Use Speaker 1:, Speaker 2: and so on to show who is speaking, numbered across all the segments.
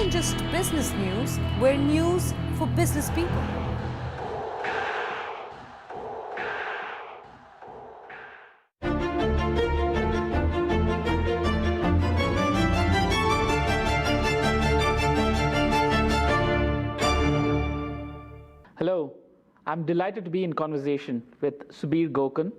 Speaker 1: isn't just business news, we're news for business people.
Speaker 2: Hello, I'm delighted to be in conversation with Subir Gokarn,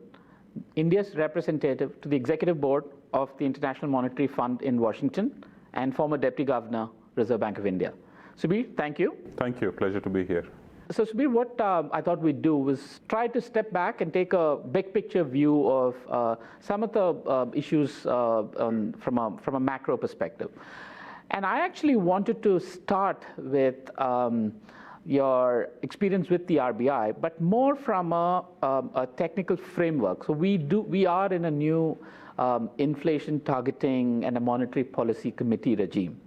Speaker 2: India's representative to the Executive Board of the International Monetary Fund in Washington and former Deputy Governor, Reserve Bank of India. Subir, thank you.
Speaker 3: Thank you. Pleasure to be here.
Speaker 2: So Subir, what I thought we'd do was try to step back and take a big picture view of some of the issues from a macro perspective. And I actually wanted to start with your experience with the RBI, but more from a technical framework. So we are in a new inflation targeting and a monetary policy committee regime.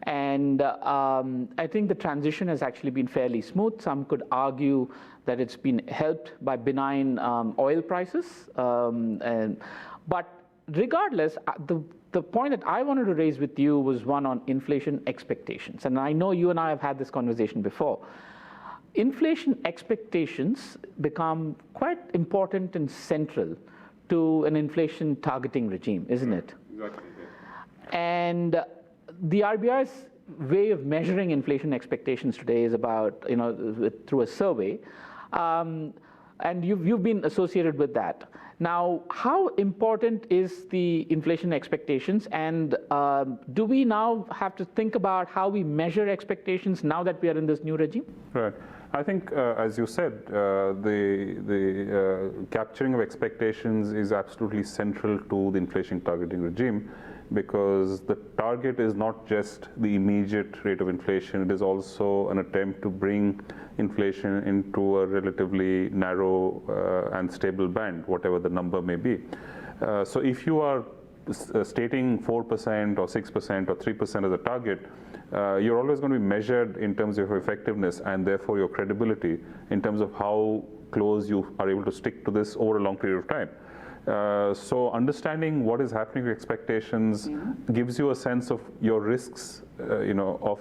Speaker 2: And I think the transition has actually been fairly smooth. Some could argue that it's been helped by benign oil prices. But regardless, the point that I wanted to raise with you was one on inflation expectations. And I know you and I have had this conversation before. Inflation expectations become quite important and central to an inflation targeting regime, isn't it?
Speaker 3: Exactly.
Speaker 2: And the RBI's way of measuring inflation expectations today is about, through a survey. And you've been associated with that. Now, how important is the inflation expectations, and do we now have to think about how we measure expectations now that we are in this new regime?
Speaker 3: Right. I think, as you said, the capturing of expectations is absolutely central to the inflation targeting regime, because the target is not just the immediate rate of inflation, it is also an attempt to bring inflation into a relatively narrow and stable band, whatever the number may be. So if you are stating 4% or 6% or 3% as a target, you're always going to be measured in terms of your effectiveness and therefore your credibility in terms of how close you are able to stick to this over a long period of time. So understanding what is happening to expectations gives you a sense of your risks, of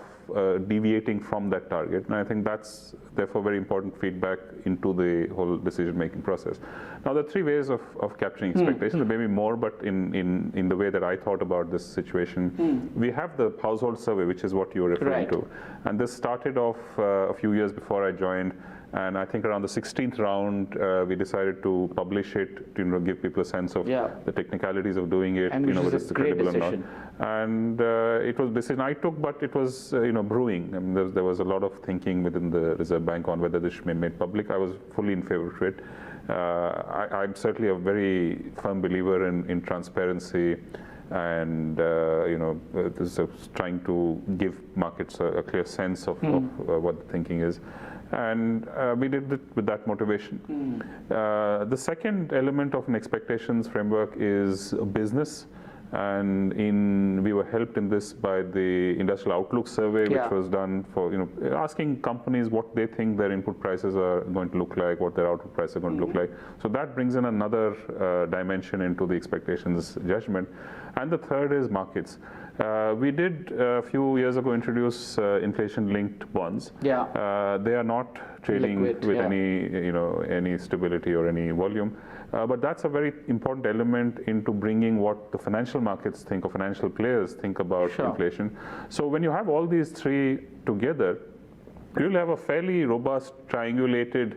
Speaker 3: deviating from that target. And I think that's therefore very important feedback into the whole decision-making process. Now, there are three ways of capturing expectations. There may be more, but in the way that I thought about this situation, we have the household survey, which is what you were referring to. And this started off a few years before I joined. And I think around the 16th round, we decided to publish it to give people a sense of the technicalities of doing it,
Speaker 2: and
Speaker 3: whether it's credible or not. And it was a decision I took, but it was brewing. I mean, there was a lot of thinking within the Reserve Bank on whether this should be made public. I was fully in favor of it. I'm certainly a very firm believer in transparency, and this is trying to give markets a clear sense of what the thinking is. And we did it with that motivation. The second element of an expectations framework is business. And we were helped in this by the Industrial Outlook survey, which was done for asking companies what they think their input prices are going to look like, what their output prices are going to look like. So that brings in another dimension into the expectations judgment. And the third is markets. We did a few years ago introduce inflation-linked bonds. They are not trading with any stability or any volume. But that's a very important element into bringing what the financial markets think or financial players think about inflation. So when you have all these three together, you'll have a fairly robust triangulated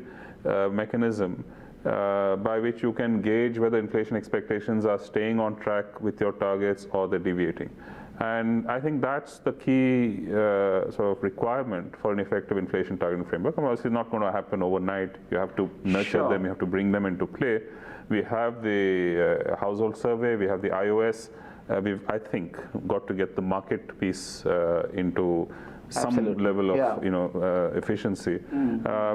Speaker 3: mechanism by which you can gauge whether inflation expectations are staying on track with your targets or they're deviating. And I think that's the key sort of requirement for an effective inflation targeting framework. Obviously, it's not going to happen overnight. You have to nurture them, you have to bring them into play. We have the household survey, we have the iOS. We've, I think, got to get the market piece into some level of efficiency,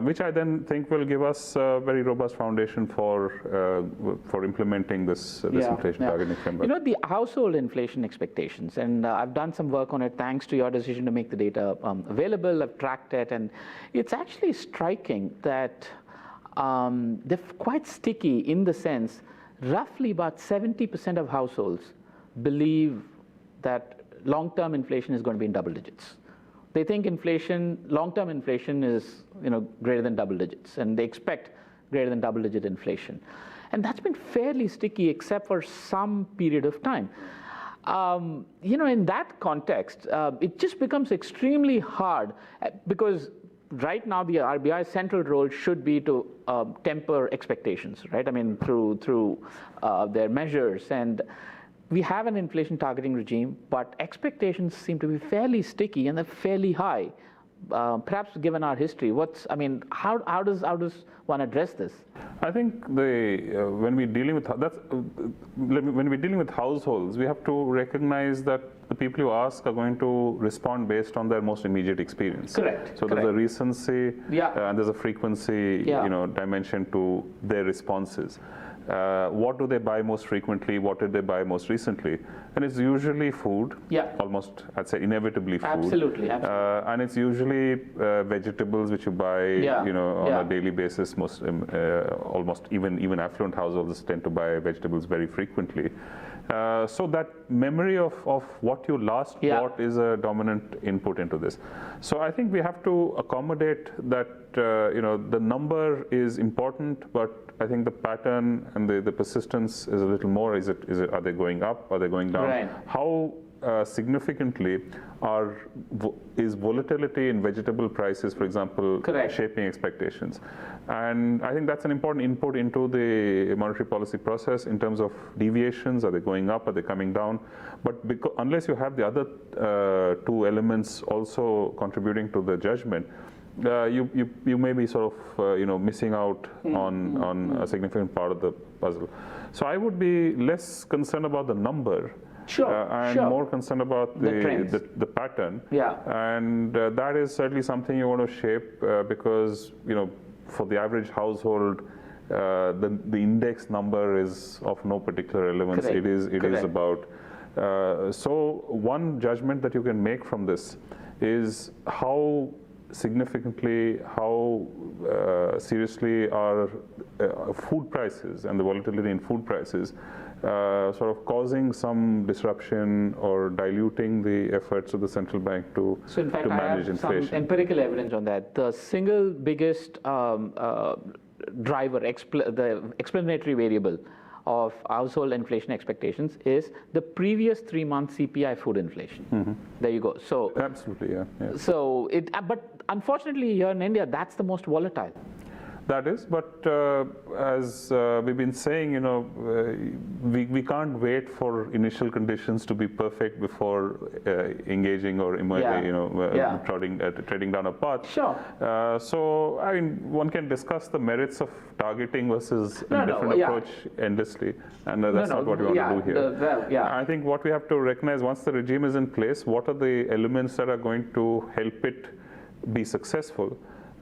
Speaker 3: which I then think will give us a very robust foundation for implementing this inflation targeting framework.
Speaker 2: The household inflation expectations, and I've done some work on it thanks to your decision to make the data available. I've tracked it, and it's actually striking that they're quite sticky in the sense roughly about 70% of households believe that long-term inflation is going to be in double digits. They think inflation, long-term inflation is greater than double digits, and they expect greater than double-digit inflation. And that's been fairly sticky except for some period of time. In that context, it just becomes extremely hard because right now the RBI's central role should be to temper expectations, right? I mean, through their measures. And we have an inflation targeting regime, but expectations seem to be fairly sticky and they're fairly high. Perhaps given our history, how does one address this?
Speaker 3: I think when we're dealing with households, we have to recognize that the people you ask are going to respond based on their most immediate experience.
Speaker 2: Correct.
Speaker 3: So there's a recency and there's a frequency dimension to their responses. What do they buy most frequently? What did they buy most recently? And it's usually food. Almost, I'd say, inevitably food.
Speaker 2: Absolutely.
Speaker 3: And it's usually vegetables which you buy, on a daily basis. Almost even affluent households tend to buy vegetables very frequently. So that memory of what you last bought is a dominant input into this. So I think we have to accommodate that. The number is important, but I think the pattern and the persistence is a little more. Are they going up? Are they going down?
Speaker 2: Right.
Speaker 3: How significantly is volatility in vegetable prices, for example, shaping expectations? And I think that's an important input into the monetary policy process in terms of deviations. Are they going up? Are they coming down? But unless you have the other two elements also contributing to the judgment, you may be sort of missing out on a significant part of the puzzle. So I would be less concerned about the number. More concerned about the pattern. And that is certainly something you want to shape because for the average household, the index number is of no particular relevance. It is about. So one judgment that you can make from this is how significantly, how seriously are food prices and the volatility in food prices sort of causing some disruption or diluting the efforts of the central bank to manage inflation.
Speaker 2: Some empirical evidence on that. The single biggest driver, the explanatory variable of household inflation expectations is the previous 3-month CPI food inflation. There you go. So
Speaker 3: absolutely, yeah.
Speaker 2: So but unfortunately here in India, that's the most volatile.
Speaker 3: That is, but as we've been saying, we can't wait for initial conditions to be perfect before engaging or treading down a path. So I mean, one can discuss the merits of targeting versus a different approach endlessly, and that's not what we want to do here. I think what we have to recognize once the regime is in place, what are the elements that are going to help it be successful?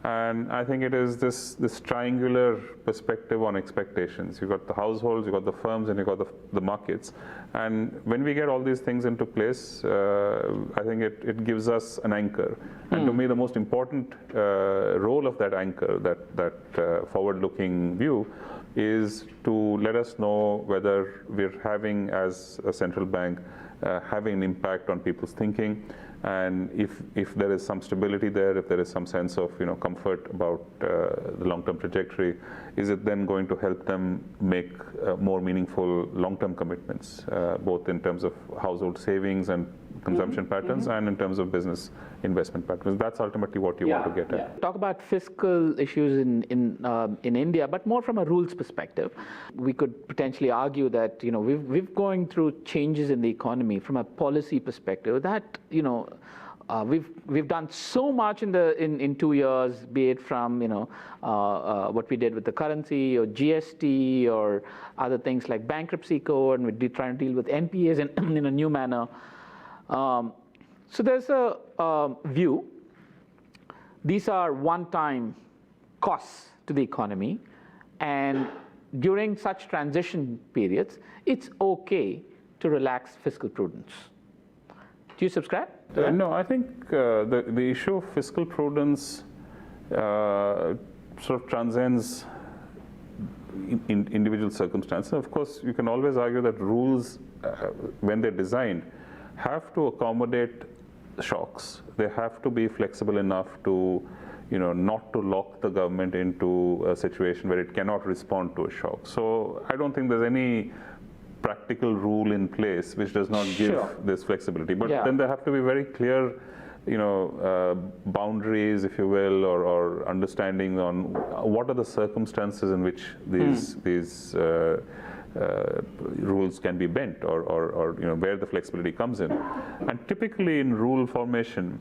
Speaker 3: And I think it is this triangular perspective on expectations. You've got the households, you've got the firms, and you've got the markets. And when we get all these things into place, I think it gives us an anchor. And to me, the most important role of that anchor, that forward-looking view, is to let us know whether we're having, as a central bank, having an impact on people's thinking. And if there is some stability there, if there is some sense of comfort about the long-term trajectory, is it then going to help them make more meaningful long-term commitments, both in terms of household savings and consumption patterns and in terms of business investment patterns? That's ultimately what you want to get at.
Speaker 2: Talk about fiscal issues in India, but more from a rules perspective. We could potentially argue that we've going through changes in the economy from a policy perspective that we've done so much in 2 years, be it from what we did with the currency or GST or other things like bankruptcy code, and we're trying to deal with NPAs in a new manner. So there's a view. These are one-time costs to the economy, and during such transition periods, it's okay to relax fiscal prudence. Do you subscribe to that?
Speaker 3: No, I think the issue of fiscal prudence sort of transcends in individual circumstances. Of course, you can always argue that rules, when they're designed, have to accommodate shocks. They have to be flexible enough to, not to lock the government into a situation where it cannot respond to a shock. So I don't think there's any practical rule in place which does not give this flexibility. But then there have to be very clear, boundaries, if you will, or understanding on what are the circumstances in which these rules can be bent, or where the flexibility comes in. And typically in rule formation,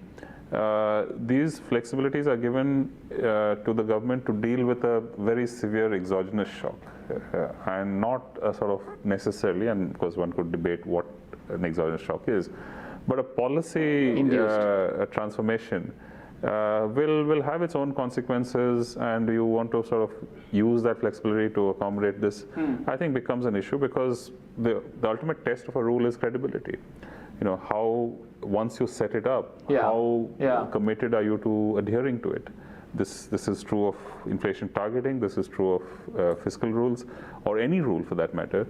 Speaker 3: these flexibilities are given to the government to deal with a very severe exogenous shock, and not a sort of necessarily, and of course one could debate what an exogenous shock is, but a policy transformation will have its own consequences, and you want to sort of use that flexibility to accommodate this, I think becomes an issue, because the ultimate test of a rule is credibility. How, once you set it up, how committed are you to adhering to it? This is true of inflation targeting, this is true of fiscal rules, or any rule for that matter.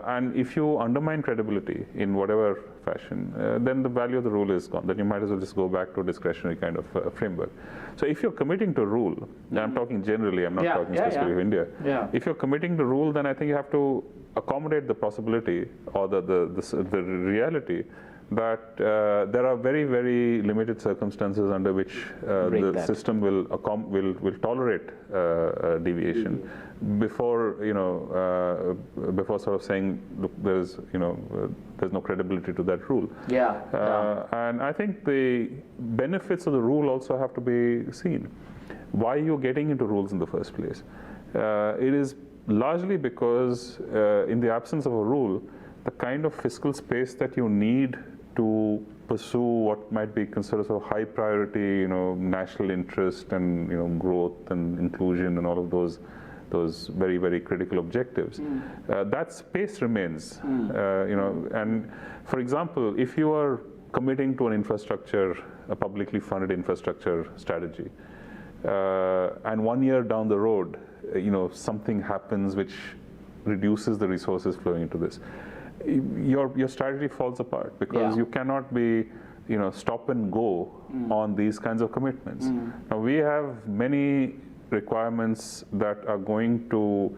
Speaker 3: And if you undermine credibility in whatever fashion, then the value of the rule is gone. Then you might as well just go back to a discretionary kind of framework. So if you're committing to rule, and I'm talking generally, I'm not talking specifically of India. If you're committing to rule, then I think you have to accommodate the possibility, or the reality, that there are very, very limited circumstances under which the system will tolerate deviation before before sort of saying, look, there's no credibility to that rule. And I think the benefits of the rule also have to be seen. Why you're getting into rules in the first place? It is largely because in the absence of a rule, the kind of fiscal space that you need to pursue what might be considered sort of high priority, national interest and growth and inclusion and all of those very, very critical objectives. That space remains, and for example, if you are committing to an infrastructure, a publicly funded infrastructure strategy, and 1 year down the road, something happens which reduces the resources flowing into this, your strategy falls apart, because you cannot be stop and go on these kinds of commitments. Now we have many requirements that are going to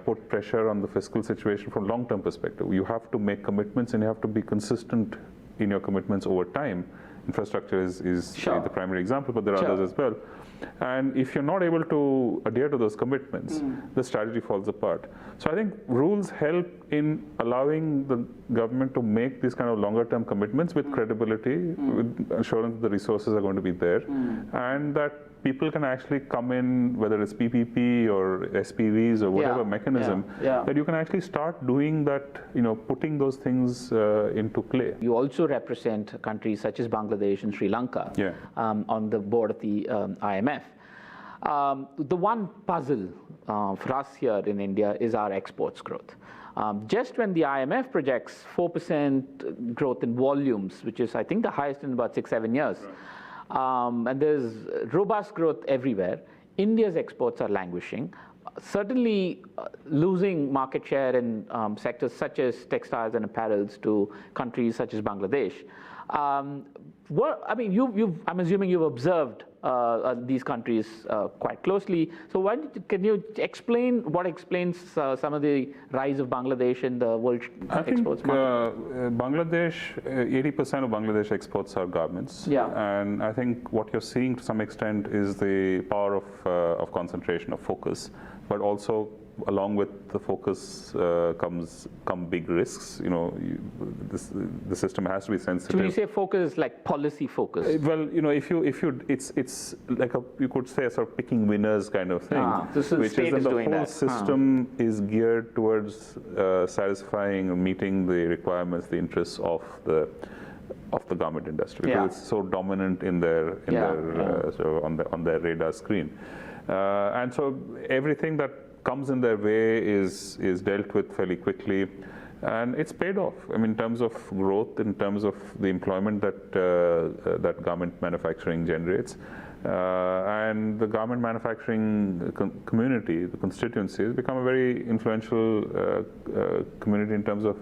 Speaker 3: put pressure on the fiscal situation from a long-term perspective. You have to make commitments, and you have to be consistent in your commitments over time. Infrastructure is the primary example, but there are others as well. And if you're not able to adhere to those commitments, the strategy falls apart. So I think rules help in allowing the government to make these kind of longer-term commitments with credibility, with assurance that the resources are going to be there, and that people can actually come in, whether it's PPP or SPVs or whatever mechanism, that you can actually start doing that, putting those things into play.
Speaker 2: You also represent countries such as Bangladesh and Sri Lanka on the board of the IMF. The one puzzle for us here in India is our exports growth. Just when the IMF projects 4% growth in volumes, which is, I think, the highest in about 6-7 years, and there's robust growth everywhere, India's exports are languishing, certainly losing market share in sectors such as textiles and apparels to countries such as Bangladesh. I'm assuming you've observed these countries quite closely. So can you explain what explains some of the rise of Bangladesh in the world exports market?
Speaker 3: Bangladesh, 80% of Bangladesh exports are garments. And I think what you're seeing to some extent is the power of concentration, of focus, but also along with the focus come big risks. The system has to be sensitive.
Speaker 2: So when you say focus, like policy focus?
Speaker 3: Well, it's like you could say a sort of picking winners kind of thing, which is that the whole system is geared towards satisfying or meeting the requirements, the interests of the garment industry, because it's so dominant in their so on their radar screen, and so everything that comes in their way is dealt with fairly quickly, and it's paid off. I mean, in terms of growth, in terms of the employment that garment manufacturing generates, And the garment manufacturing community, the constituency, has become a very influential community in terms of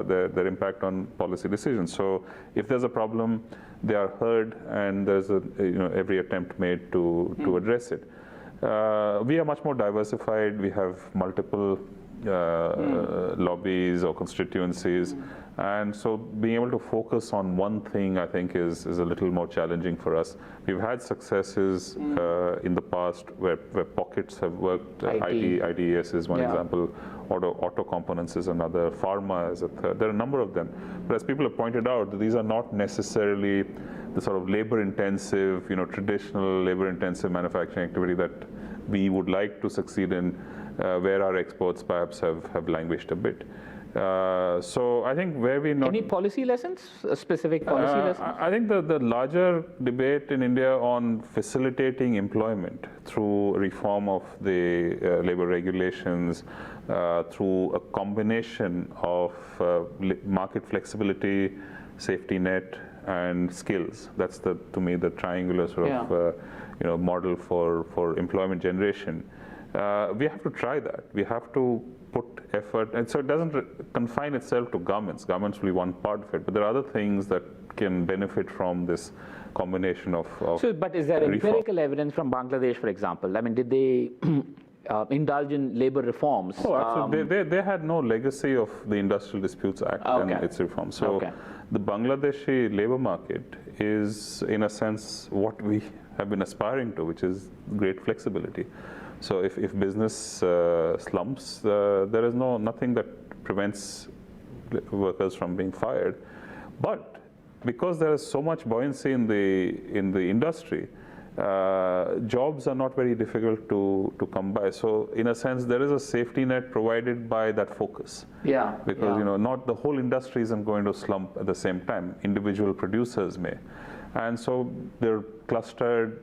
Speaker 3: their impact on policy decisions. So if there's a problem, they are heard, and there's every attempt made to address it. We are much more diversified. We have multiple lobbies or constituencies, and so being able to focus on one thing, I think, is a little more challenging for us. We've had successes in the past where pockets have worked. IDES is one example. Auto components is another. Pharma is a third. There are a number of them. But as people have pointed out, these are not necessarily the sort of labor-intensive, traditional labor-intensive manufacturing activity that we would like to succeed in, where our exports perhaps have languished a bit. So I think where we not...
Speaker 2: Any policy lessons, specific policy lessons?
Speaker 3: I think the larger debate in India on facilitating employment through reform of the labor regulations, through a combination of market flexibility, safety net, and skills. That's to me the triangular sort of model for employment generation. We have to try that. We have to put effort, and so it doesn't confine itself to garments. Garments will be one part of it, but there are other things that can benefit from this combination of
Speaker 2: But is there empirical evidence from Bangladesh, for example? I mean, did they indulge in labor reforms?
Speaker 3: Oh, absolutely. They had no legacy of the Industrial Disputes Act and its reforms. So the Bangladeshi labor market is, in a sense, what we have been aspiring to, which is great flexibility. So if business slumps, there is nothing that prevents workers from being fired. But because there is so much buoyancy in the industry, jobs are not very difficult to come by. So in a sense, there is a safety net provided by that focus. Because not the whole industry isn't going to slump at the same time. Individual producers may. And so they're clustered,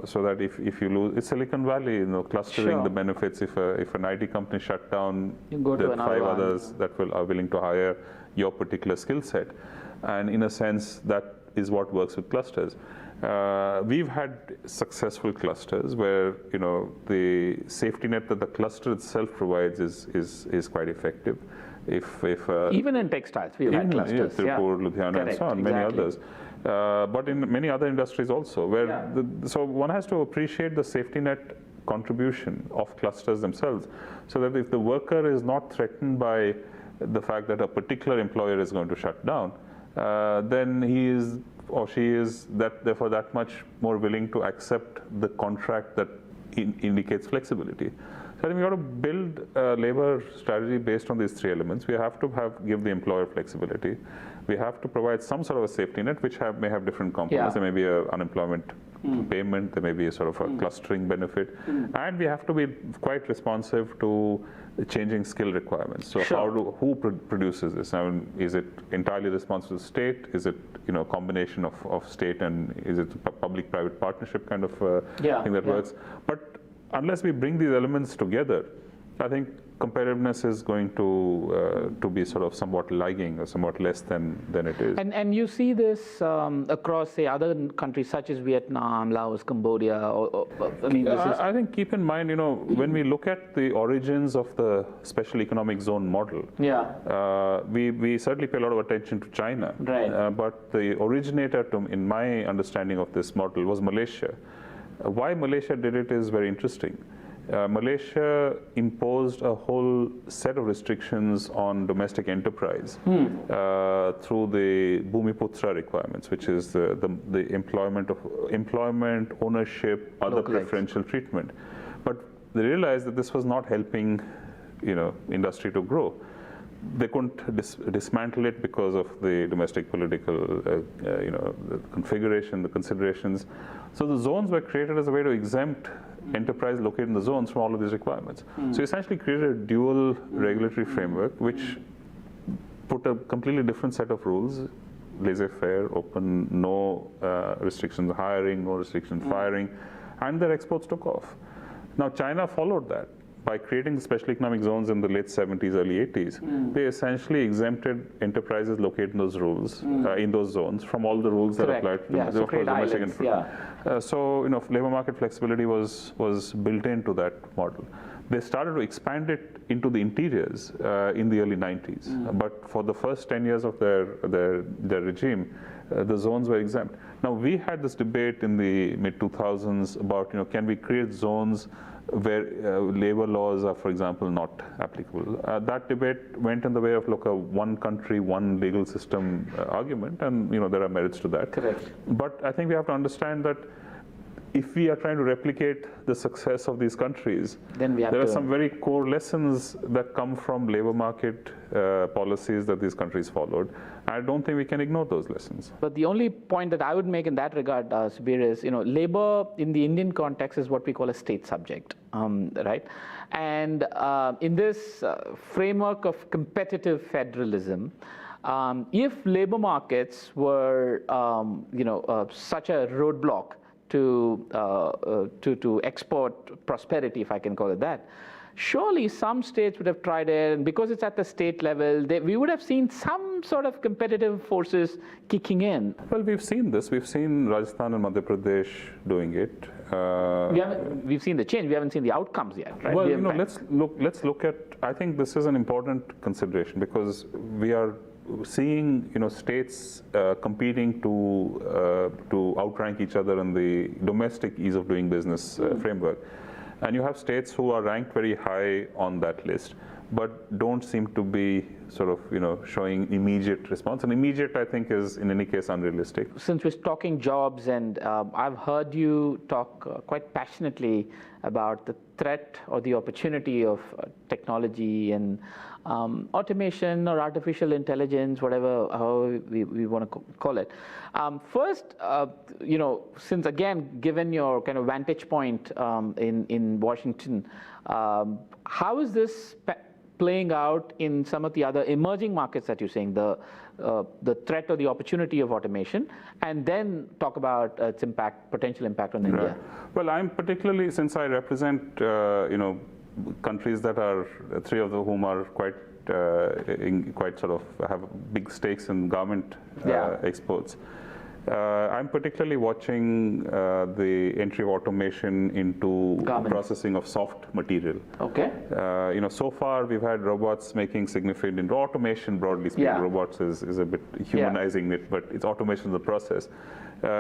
Speaker 3: so that if you lose, it's Silicon Valley, clustering the benefits. If an IT company shut down, there are 5 others that are willing to hire your particular skill set. And in a sense, that is what works with clusters. We've had successful clusters where the safety net that the cluster itself provides is quite effective. If
Speaker 2: even in textiles, we've had clusters.
Speaker 3: Tirupur, Ludhiana, and so on, many others. But in many other industries also, where so one has to appreciate the safety net contribution of clusters themselves, so that if the worker is not threatened by the fact that a particular employer is going to shut down, then he is or she is therefore that much more willing to accept the contract that indicates flexibility. So I think we got to build a labor strategy based on these 3 elements. We have to give the employer flexibility. We have to provide some sort of a safety net, which may have different components. There may be an unemployment payment. There may be a sort of a clustering benefit. And we have to be quite responsive to changing skill requirements. So who produces this? I mean, is it entirely responsible to the state? Is it a combination of state, and is it a public-private partnership kind of thing that works? But unless we bring these elements together, I think competitiveness is going to be sort of somewhat lagging or somewhat less than it is.
Speaker 2: And you see this across, say, other countries such as Vietnam, Laos, Cambodia. I mean,
Speaker 3: I think keep in mind, when we look at the origins of the special economic zone model, we certainly pay a lot of attention to China. But the originator, in my understanding of this model, was Malaysia. Why Malaysia did it is very interesting. Malaysia imposed a whole set of restrictions on domestic enterprise through the Bumiputra requirements, which is the employment, ownership, other preferential treatment. But they realized that this was not helping, industry to grow. They couldn't dismantle it because of the domestic political, the configuration, the considerations. So the zones were created as a way to exempt enterprise located in the zones from all of these requirements. So essentially created a dual regulatory framework which put a completely different set of rules, laissez-faire, open, no restrictions hiring, no restrictions firing, and their exports took off. Now China followed that. by creating special economic zones in the late 70s, early 80s, they essentially exempted enterprises located in those rules, in those zones, from all the rules that applied to
Speaker 2: so
Speaker 3: domestic infrastructure. So, labor market flexibility was built into that model. They started to expand it into the interiors in the early 90s, but for the first 10 years of their regime, the zones were exempt. Now, we had this debate in the mid-2000s about, can we create zones where labor laws are, for example, not applicable. That debate went in the way of a one country, one legal system argument, and there are merits to that.
Speaker 2: Correct.
Speaker 3: But I think we have to understand that if we are trying to replicate the success of these countries,
Speaker 2: then there
Speaker 3: are some very core lessons that come from labor market policies that these countries followed. I don't think we can ignore those lessons.
Speaker 2: But the only point that I would make in that regard, Subir, is labor in the Indian context is what we call a state subject, right? And in this framework of competitive federalism, if labor markets were, such a roadblock to export prosperity, if I can call it that, surely some states would have tried it, and because it's at the state level, we would have seen some sort of competitive forces kicking in.
Speaker 3: Well, we've seen this. We've seen Rajasthan and Madhya Pradesh doing it.
Speaker 2: We've seen the change. We haven't seen the outcomes yet, right?
Speaker 3: Well, let's look at. I think this is an important consideration because we are seeing states competing to outrank each other in the domestic ease of doing business framework. And you have states who are ranked very high on that list, but don't seem to be sort of, showing immediate response. And immediate, I think, is in any case unrealistic.
Speaker 2: Since we're talking jobs, and I've heard you talk quite passionately about the threat or the opportunity of technology and automation or artificial intelligence, however we want to call it. First, since again, given your kind of vantage point in Washington, how is this playing out in some of the other emerging markets that you're saying, the threat or the opportunity of automation, and then talk about its potential impact on India?
Speaker 3: Well, I'm particularly, since I represent, countries that are, three of whom are quite sort of have big stakes in garment exports. I'm particularly watching the entry of automation into processing of soft material.
Speaker 2: Okay.
Speaker 3: So far we've had robots making significant automation. Broadly speaking, robots is a bit humanizing it, but it's automation of the process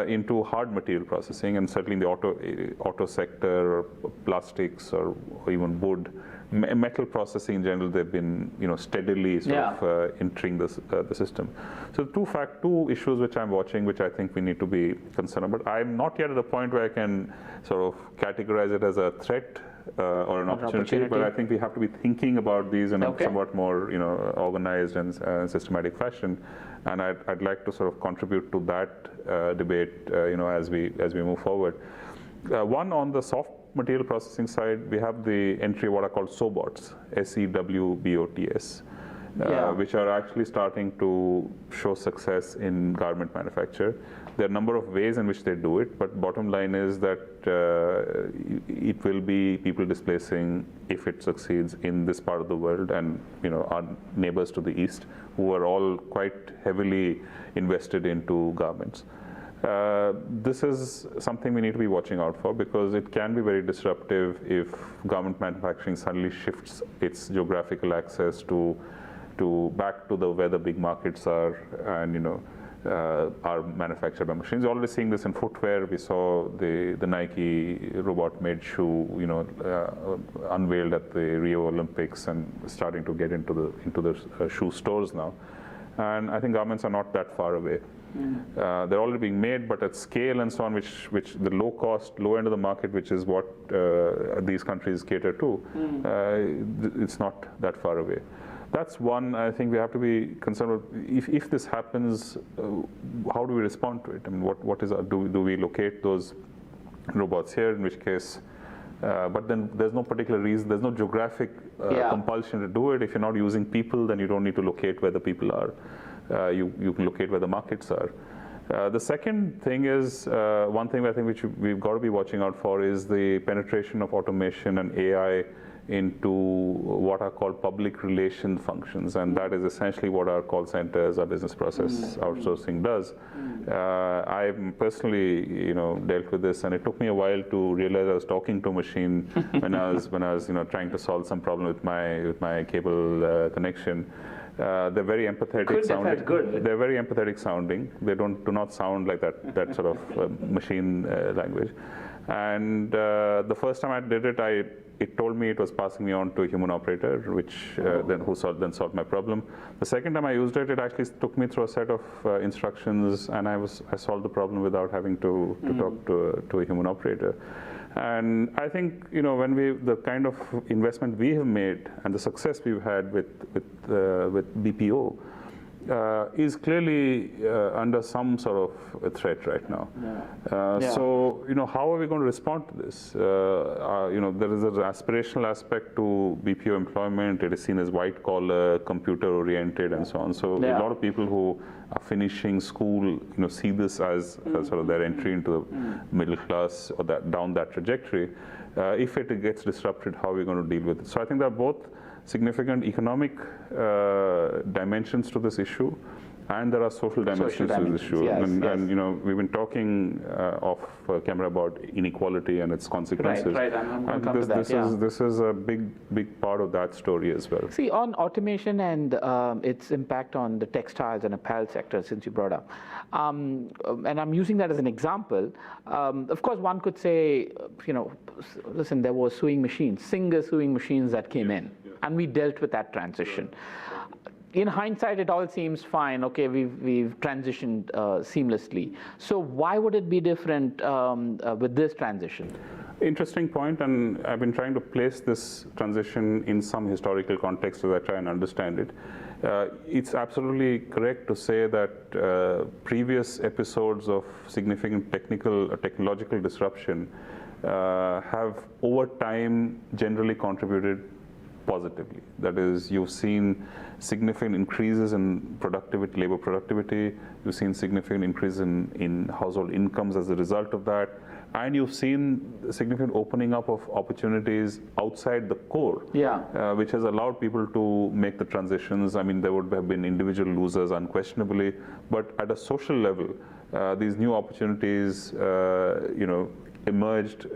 Speaker 3: into hard material processing, and certainly in the auto sector, or plastics, or even wood. Metal processing in general, they've been steadily sort of entering the system. So two issues which I'm watching, which I think we need to be concerned about. I'm not yet at a point where I can sort of categorize it as a threat or an opportunity, but I think we have to be thinking about these in a somewhat more organized and systematic fashion. And I'd like to sort of contribute to that debate as we move forward. One, on the soft material processing side, we have the entry of what are called SOBOTs, SEWBOTS, which are actually starting to show success in garment manufacture. There are a number of ways in which they do it, but bottom line is that it will be people displacing, if it succeeds, in this part of the world, and our neighbors to the east, who are all quite heavily invested into garments. This is something we need to be watching out for, because it can be very disruptive if garment manufacturing suddenly shifts its geographical access back to where the big markets are, and are manufactured by machines. You're already seeing this in footwear. We saw the Nike robot-made shoe, unveiled at the Rio Olympics and starting to get into the shoe stores now. And I think garments are not that far away. They're already being made, but at scale and so on, which the low cost, low end of the market, which is what these countries cater to, it's not that far away. That's one I think we have to be concerned with. If this happens, how do we respond to it? I mean, do we locate those robots here, in which case, but then there's no particular reason, there's no geographic compulsion to do it. If you're not using people, then you don't need to locate where the people are. You can locate where the markets are. The second thing is, one thing I think which we've got to be watching out for is the penetration of automation and AI into what are called public relation functions, and that is essentially what our call centers, our business process outsourcing does. I personally, dealt with this, and it took me a while to realize I was talking to a machine when I was trying to solve some problem with my cable connection. They're very empathetic sounding. They're very empathetic sounding. They do not sound like that sort of machine language. And the first time I did it, it told me it was passing me on to a human operator, which who solved my problem. The second time I used it, it actually took me through a set of instructions, and I solved the problem without having to talk to a human operator. And I think when the kind of investment we have made and the success we've had with BPO is clearly under some sort of threat right now. So how are we going to respond to this? There is an aspirational aspect to BPO employment. It is seen as white collar, computer oriented, and so on. So a lot of people who are finishing school, see this as sort of their entry into the middle class or down that trajectory. If it gets disrupted, how are we going to deal with it? So I think there are both significant economic dimensions to this issue, and there are social dimensions to this issue. And we've been talking off camera about inequality and its consequences.
Speaker 2: Right.
Speaker 3: This is a big part of that story as well.
Speaker 2: See, on automation and its impact on the textiles and apparel sector, since you brought up, and I'm using that as an example. Of course, one could say, listen, there were Singer sewing machines that came in, and we dealt with that transition. In hindsight, it all seems fine. Okay, we've transitioned seamlessly. So why would it be different with this transition?
Speaker 3: Interesting point, and I've been trying to place this transition in some historical context as I try and understand it. It's absolutely correct to say that previous episodes of significant technological disruption have over time generally contributed positively. That is, you've seen significant increases in productivity, labor productivity. You've seen significant increase in household incomes as a result of that. And you've seen significant opening up of opportunities outside the core, which has allowed people to make the transitions. I mean, there would have been individual losers unquestionably, but at a social level, these new opportunities, emerged,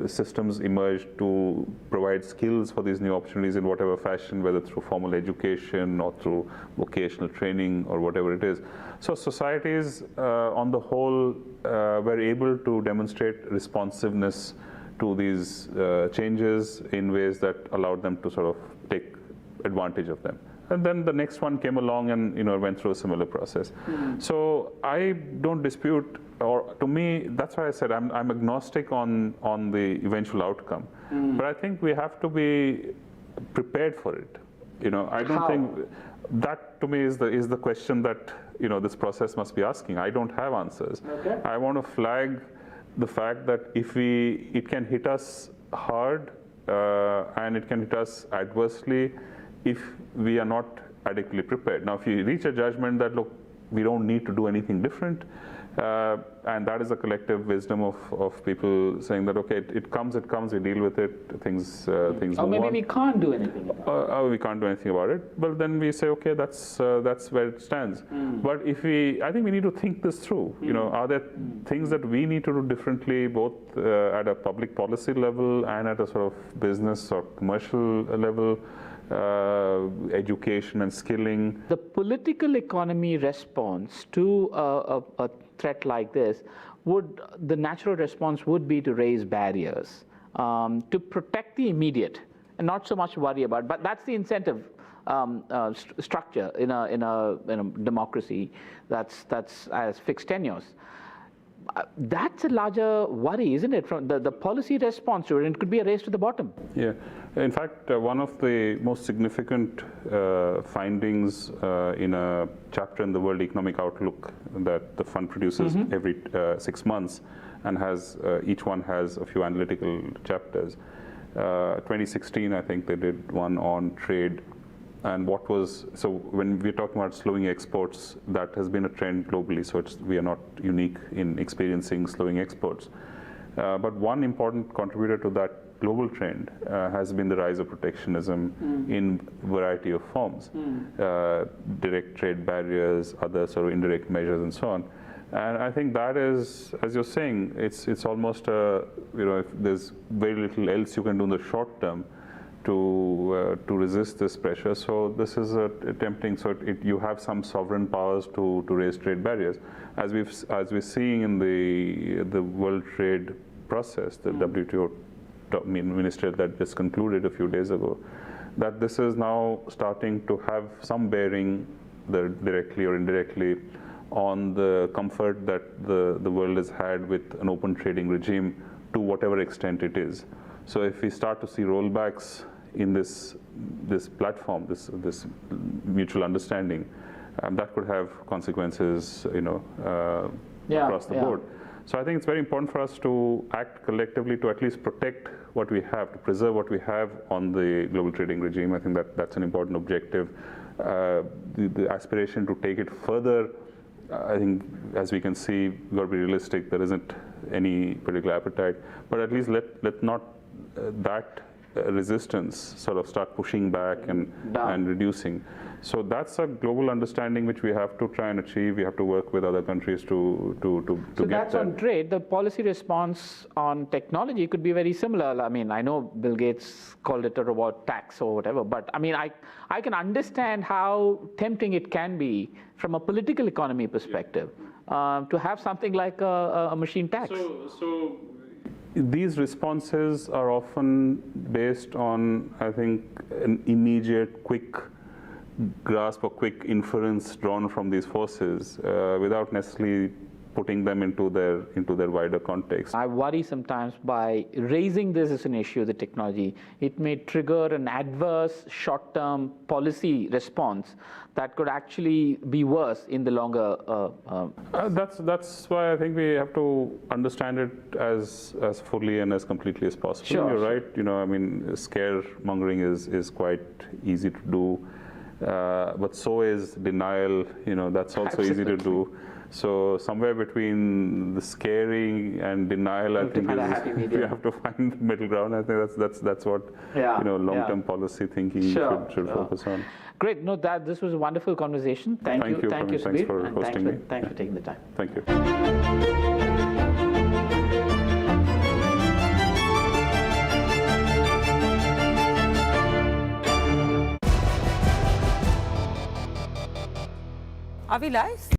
Speaker 3: systems emerged to provide skills for these new opportunities in whatever fashion, whether through formal education or through vocational training or whatever it is. So societies on the whole were able to demonstrate responsiveness to these changes in ways that allowed them to sort of take advantage of them. And then the next one came along and went through a similar process. So I don't dispute, or to me, that's why I said I'm agnostic on the eventual outcome. But I think we have to be prepared for it. I don't think that, to me, is the question that this process must be asking. I don't have answers.
Speaker 2: Okay.
Speaker 3: I want to flag the fact that it can hit us hard and it can hit us adversely if we are not adequately prepared. Now, if you reach a judgment that, look, we don't need to do anything different, and that is a collective wisdom of people saying that, okay, it comes, we deal with it, things move on.
Speaker 2: Or maybe we can't do anything about it.
Speaker 3: We can't do anything about it. Well, then we say, okay, that's where it stands. But I think we need to think this through. Are there things that we need to do differently, both at a public policy level and at a sort of business or commercial level? Education and skilling.
Speaker 2: The political economy response to a threat like this the natural response would be to raise barriers to protect the immediate and not so much worry about. But that's the incentive structure in a democracy that's as fixed tenures. That's a larger worry, isn't it? From the policy response to it, and it could be a race to the bottom.
Speaker 3: Yeah, in fact, one of the most significant findings in a chapter in the World Economic Outlook that the fund produces every 6 months, and each one has a few analytical chapters. 2016, I think they did one on trade. And so when we're talking about slowing exports, that has been a trend globally, so we are not unique in experiencing slowing exports. But one important contributor to that global trend has been the rise of protectionism in variety of forms, direct trade barriers, other sort of indirect measures, and so on. And I think that is, as you're saying, it's almost a, if there's very little else you can do in the short term to resist this pressure. So this is attempting. So you have some sovereign powers to raise trade barriers, as we're seeing in the World Trade process, the WTO ministry that just concluded a few days ago, that this is now starting to have some bearing, directly or indirectly, on the comfort that the world has had with an open trading regime to whatever extent it is. So if we start to see rollbacks in this platform, this mutual understanding, that could have consequences, across the board. So I think it's very important for us to act collectively to at least protect what we have, to preserve what we have on the global trading regime. I think that's an important objective. The aspiration to take it further, I think, as we can see, we've got to be realistic. There isn't any particular appetite, but at least let not that resistance sort of start pushing back and reducing. So that's a global understanding which we have to try and achieve. We have to work with other countries to
Speaker 2: So
Speaker 3: get
Speaker 2: that's
Speaker 3: that.
Speaker 2: on trade. The policy response on technology could be very similar. I mean, I know Bill Gates called it a robot tax or whatever, but I mean, I can understand how tempting it can be from a political economy perspective to have something like a machine tax.
Speaker 3: So these responses are often based on, I think, an immediate, quick grasp or quick inference drawn from these forces without necessarily putting them into their wider context.
Speaker 2: I worry sometimes by raising this as an issue, the technology, it may trigger an adverse short-term policy response that could actually be worse in the longer.
Speaker 3: That's why I think we have to understand it as fully and as completely as possible.
Speaker 2: Sure,
Speaker 3: You're
Speaker 2: sure.
Speaker 3: right. I mean, scaremongering is quite easy to do, but so is denial. That's also easy to do. So somewhere between the scaring and denial, I think we have to find the middle ground. I think that's what long-term policy thinking should focus on.
Speaker 2: Great. No, this was a wonderful conversation. Thank you,
Speaker 3: Praveen.
Speaker 2: Subir.
Speaker 3: Thanks for hosting me.
Speaker 2: Thanks for taking the time.
Speaker 3: Thank you.
Speaker 1: Are we live?